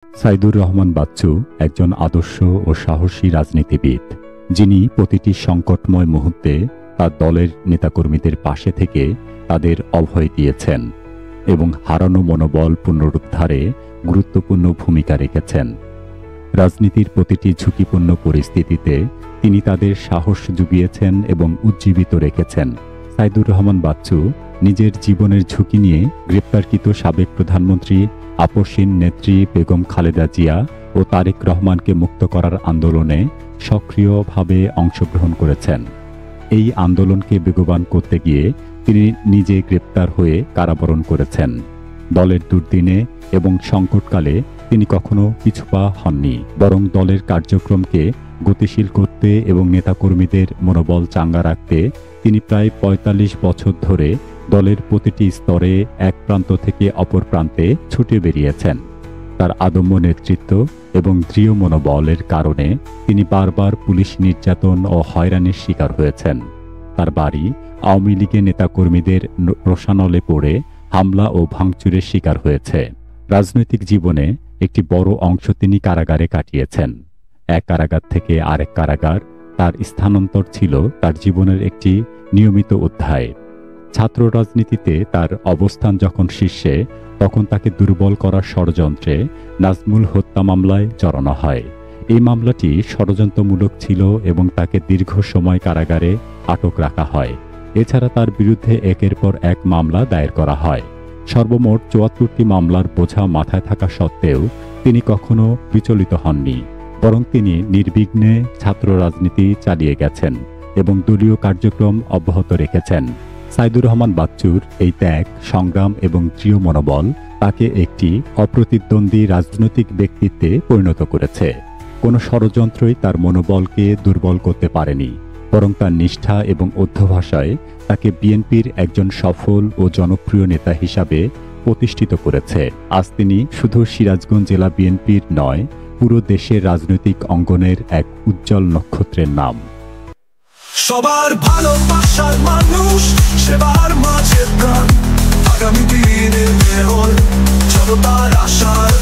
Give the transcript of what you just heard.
সাইদুর রহমান বাচ্চু একজন আদর্শ ও সাহসী রাজনীতিবিদ, যিনি প্রতিটি সংকটময় মুহূর্তে তার দলের নেতাকর্মীদের পাশে থেকে তাদের অভয় দিয়েছেন এবং হারানো মনোবল পুনরুদ্ধারে গুরুত্বপূর্ণ ভূমিকা রেখেছেন। রাজনীতির প্রতিটি ঝুঁকিপূর্ণ পরিস্থিতিতে তিনি তাদের সাহস জুগিয়েছেন এবং উজ্জীবিত রেখেছেন। সাইদুর রহমান বাচ্চু নিজের জীবনের ঝুঁকি নিয়ে গ্রেপ্তারকৃত সাবেক প্রধানমন্ত্রী আপসহীন নেত্রী বেগম খালেদা জিয়া ও তারেক রহমানকে মুক্ত করার আন্দোলনে সক্রিয়ভাবে অংশগ্রহণ করেছেন। এই আন্দোলনকে বেগবান করতে গিয়ে তিনি নিজে গ্রেপ্তার হয়ে কারাবরণ করেছেন। দলের দুর্দিনে এবং সংকটকালে তিনি কখনো পিছুপা হননি, বরং দলের কার্যক্রমকে গতিশীল করতে এবং নেতাকর্মীদের মনোবল চাঙ্গা রাখতে তিনি প্রায় ৪৫ বছর ধরে দলের প্রতিটি স্তরে এক প্রান্ত থেকে অপর প্রান্তে ছুটে বেরিয়েছেন। তার আদম্য নেতৃত্ব এবং দৃঢ় মনোবলের কারণে তিনি বারবার পুলিশ নির্যাতন ও হয়রানির শিকার হয়েছেন। তার বাড়ি আওয়ামী লীগের নেতাকর্মীদের রোষানলে পড়ে হামলা ও ভাঙচুরের শিকার হয়েছে। রাজনৈতিক জীবনে একটি বড় অংশ তিনি কারাগারে কাটিয়েছেন। এক কারাগার থেকে আরেক কারাগার তার স্থানান্তর ছিল তার জীবনের একটি নিয়মিত অধ্যায়। ছাত্র রাজনীতিতে তার অবস্থান যখন শীর্ষে, তখন তাকে দুর্বল করার ষড়যন্ত্রে নাজমুল হত্যা মামলায় জড়ানো হয়। এই মামলাটি ষড়যন্ত্রমূলক ছিল এবং তাকে দীর্ঘ সময় কারাগারে আটক রাখা হয়। এছাড়া তার বিরুদ্ধে একের পর এক মামলা দায়ের করা হয়। সর্বমোট ৭৪টি মামলার বোঝা মাথায় থাকা সত্ত্বেও তিনি কখনো বিচলিত হননি, বরং তিনি নির্বিঘ্নে ছাত্র রাজনীতি চালিয়ে গেছেন এবং দলীয় কার্যক্রম অব্যাহত রেখেছেন। সাইদুর রহমান বাচ্চুর এই ত্যাগ, সংগ্রাম এবং দৃঢ় মনোবল তাকে একটি অপ্রতিদ্বন্দ্বী রাজনৈতিক ব্যক্তিত্বে পরিণত করেছে। কোনো ষড়যন্ত্রই তার মনোবলকে দুর্বল করতে পারেনি, বরং তার নিষ্ঠা এবং অধ্যবসায় তাকে বিএনপির একজন সফল ও জনপ্রিয় নেতা হিসাবে প্রতিষ্ঠিত করেছে। আজ তিনি শুধু সিরাজগঞ্জ জেলা বিএনপির নয়, পুরো দেশের রাজনৈতিক অঙ্গনের এক উজ্জ্বল নক্ষত্রের নাম। সবার ভালোবাসার মানুষ, সেবার মাঝে প্রাণ, আগামী দিনের মেয়র, জনতার আশার